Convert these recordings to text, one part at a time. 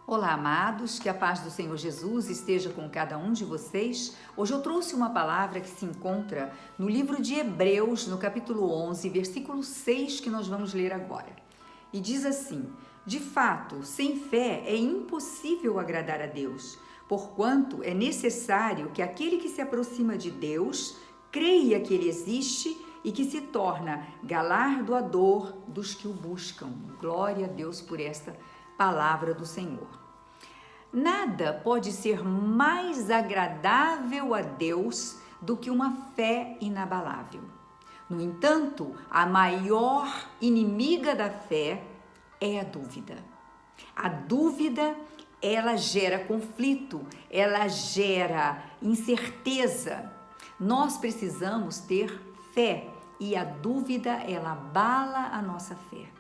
Olá, amados, que a paz do Senhor Jesus esteja com cada um de vocês. Hoje eu trouxe uma palavra que se encontra no livro de Hebreus, no capítulo 11, versículo 6, que nós vamos ler agora. E diz assim: de fato, sem fé é impossível agradar a Deus, porquanto é necessário que aquele que se aproxima de Deus creia que Ele existe e que se torna galardoador dos que o buscam. Glória a Deus por esta palavra do Senhor. Nada pode ser mais agradável a Deus do que uma fé inabalável. No entanto, a maior inimiga da fé é a dúvida. A dúvida, ela gera conflito, ela gera incerteza. Nós precisamos ter fé e a dúvida, ela abala a nossa fé.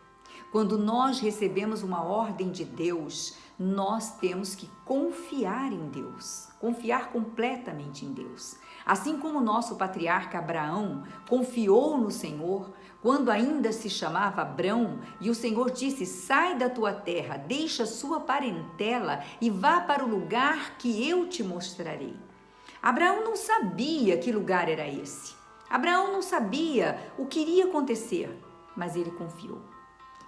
Quando nós recebemos uma ordem de Deus, nós temos que confiar em Deus, confiar completamente em Deus. Assim como o nosso patriarca Abraão confiou no Senhor, quando ainda se chamava Abrão, e o Senhor disse: sai da tua terra, deixa sua parentela e vá para o lugar que eu te mostrarei. Abraão não sabia que lugar era esse. Abraão não sabia o que iria acontecer, mas ele confiou.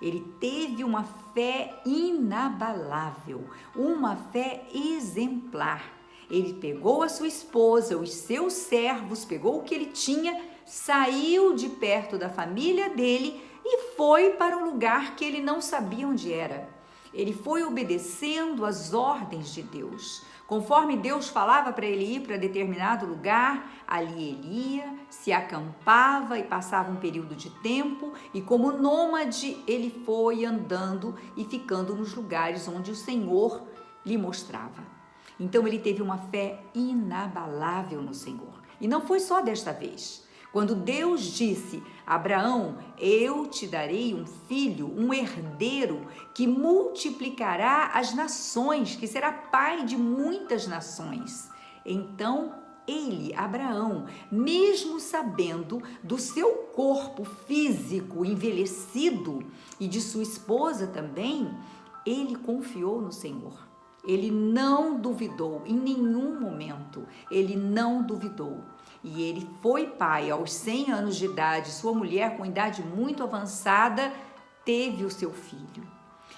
Ele teve uma fé inabalável, uma fé exemplar. Ele pegou a sua esposa, os seus servos, pegou o que ele tinha, saiu de perto da família dele e foi para um lugar que ele não sabia onde era. Ele foi obedecendo às ordens de Deus. Conforme Deus falava para ele ir para determinado lugar, ali ele ia, se acampava e passava um período de tempo, e como nômade ele foi andando e ficando nos lugares onde o Senhor lhe mostrava. Então ele teve uma fé inabalável no Senhor. E não foi só desta vez. Quando Deus disse: Abraão, eu te darei um filho, um herdeiro, que multiplicará as nações, que será pai de muitas nações. Então ele, Abraão, mesmo sabendo do seu corpo físico envelhecido e de sua esposa também, ele confiou no Senhor. Ele não duvidou em nenhum momento, ele não duvidou. E ele foi pai aos 100 anos de idade, sua mulher com idade muito avançada teve o seu filho.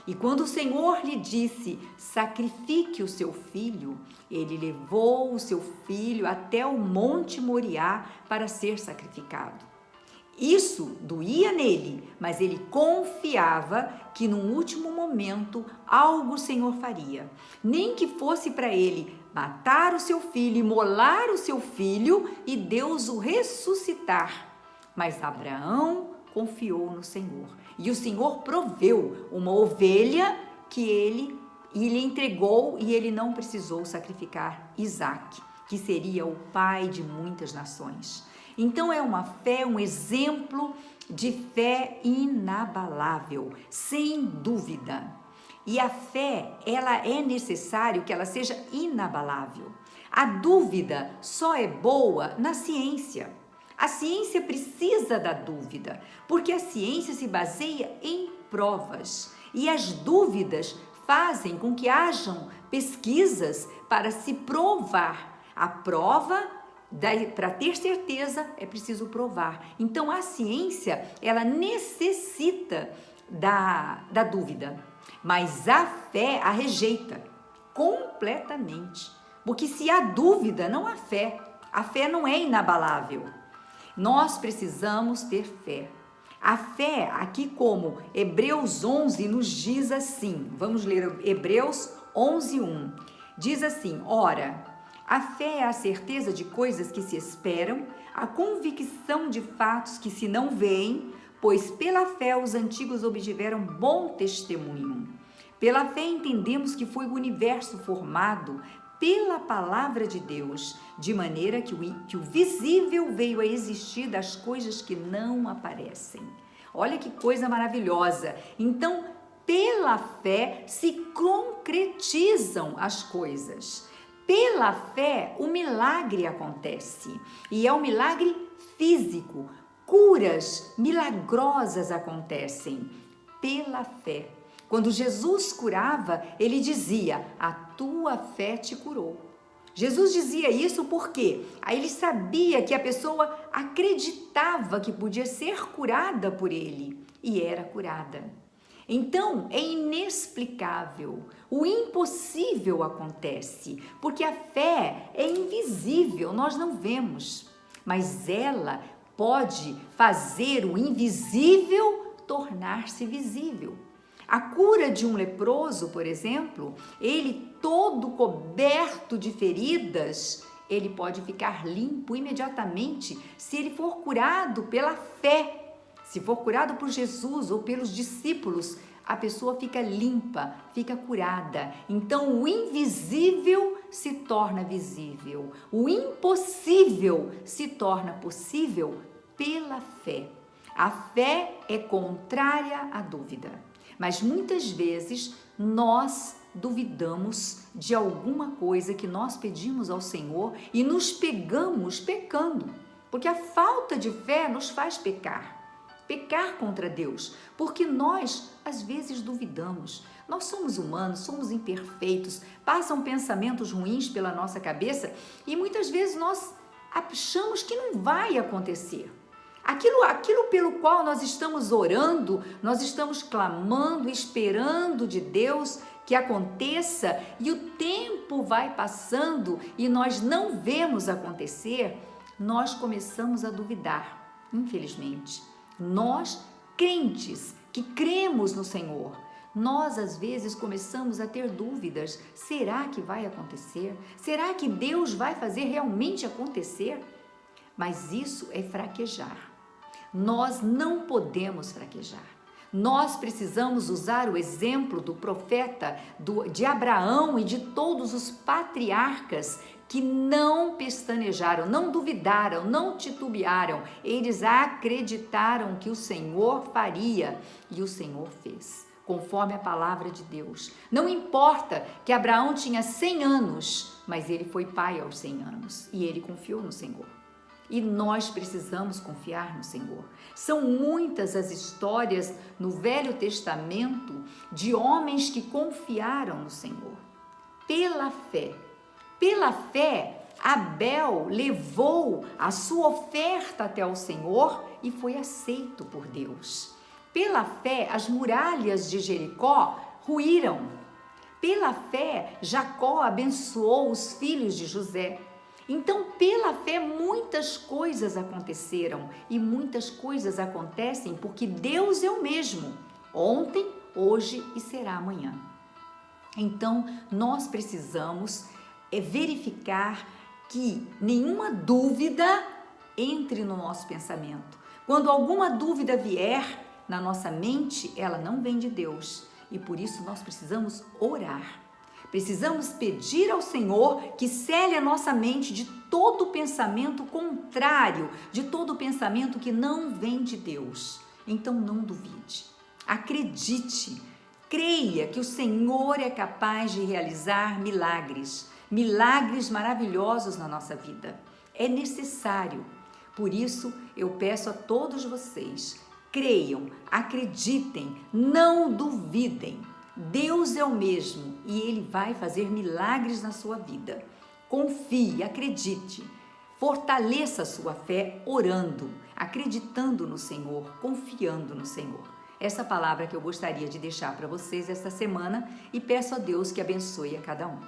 E quando o Senhor lhe disse: sacrifique o seu filho, ele levou o seu filho até o Monte Moriá para ser sacrificado. Isso doía nele, mas ele confiava que num último momento algo o Senhor faria. Nem que fosse para ele matar o seu filho, imolar o seu filho e Deus o ressuscitar. Mas Abraão confiou no Senhor. E o Senhor proveu uma ovelha que ele lhe entregou e ele não precisou sacrificar Isaque, que seria o pai de muitas nações. Então é uma fé, um exemplo de fé inabalável, sem dúvida. E a fé, ela é necessário que ela seja inabalável. A dúvida só é boa na ciência. A ciência precisa da dúvida, porque a ciência se baseia em provas. E as dúvidas fazem com que hajam pesquisas para se provar. A prova, para ter certeza, é preciso provar. Então, a ciência, ela necessita da dúvida, mas a fé a rejeita completamente. Porque se há dúvida, não há fé. A fé não é inabalável. Nós precisamos ter fé. A fé, aqui como Hebreus 11 nos diz assim, vamos ler Hebreus 11:1. Diz assim: ora, a fé é a certeza de coisas que se esperam, a convicção de fatos que se não veem, pois pela fé os antigos obtiveram bom testemunho. Pela fé entendemos que foi o universo formado pela palavra de Deus, de maneira que o visível veio a existir das coisas que não aparecem. Olha que coisa maravilhosa! Então, pela fé se concretizam as coisas. Pela fé, o milagre acontece, e é um milagre físico. Curas milagrosas acontecem pela fé. Quando Jesus curava, ele dizia: a tua fé te curou. Jesus dizia isso porque aí ele sabia que a pessoa acreditava que podia ser curada por ele e era curada. Então, é inexplicável, o impossível acontece, porque a fé é invisível, nós não vemos, mas ela pode fazer o invisível tornar-se visível. A cura de um leproso, por exemplo, ele todo coberto de feridas, ele pode ficar limpo imediatamente se ele for curado pela fé. Se for curado por Jesus ou pelos discípulos, a pessoa fica limpa, fica curada. Então, o invisível se torna visível. O impossível se torna possível pela fé. A fé é contrária à dúvida. Mas muitas vezes nós duvidamos de alguma coisa que nós pedimos ao Senhor e nos pegamos pecando, porque a falta de fé nos faz pecar contra Deus, porque nós às vezes duvidamos. Nós somos humanos, somos imperfeitos, passam pensamentos ruins pela nossa cabeça e muitas vezes nós achamos que não vai acontecer. Aquilo pelo qual nós estamos orando, nós estamos clamando, esperando de Deus que aconteça e o tempo vai passando e nós não vemos acontecer, nós começamos a duvidar, infelizmente. Nós, crentes, que cremos no Senhor, nós às vezes começamos a ter dúvidas, será que vai acontecer? Será que Deus vai fazer realmente acontecer? Mas isso é fraquejar. Nós não podemos fraquejar. Nós precisamos usar o exemplo do profeta, de Abraão e de todos os patriarcas que não pestanejaram, não duvidaram, não titubearam. Eles acreditaram que o Senhor faria e o Senhor fez, conforme a palavra de Deus. Não importa que Abraão tinha 100 anos, mas ele foi pai aos 100 anos e ele confiou no Senhor. E nós precisamos confiar no Senhor. São muitas as histórias no Velho Testamento de homens que confiaram no Senhor. Pela fé. Pela fé, Abel levou a sua oferta até o Senhor e foi aceito por Deus. Pela fé, as muralhas de Jericó ruíram. Pela fé, Jacó abençoou os filhos de José. Então, pela fé, muitas coisas aconteceram e muitas coisas acontecem porque Deus é o mesmo, ontem, hoje e será amanhã. Então, nós precisamos verificar que nenhuma dúvida entre no nosso pensamento. Quando alguma dúvida vier na nossa mente, ela não vem de Deus e por isso nós precisamos orar. Precisamos pedir ao Senhor que cele a nossa mente de todo pensamento contrário, de todo pensamento que não vem de Deus. Então não duvide, acredite, creia que o Senhor é capaz de realizar milagres maravilhosos na nossa vida. É necessário. Por isso eu peço a todos vocês, creiam, acreditem, não duvidem. Deus é o mesmo e Ele vai fazer milagres na sua vida. Confie, acredite, fortaleça a sua fé orando, acreditando no Senhor, confiando no Senhor. Essa palavra que eu gostaria de deixar para vocês esta semana e peço a Deus que abençoe a cada um.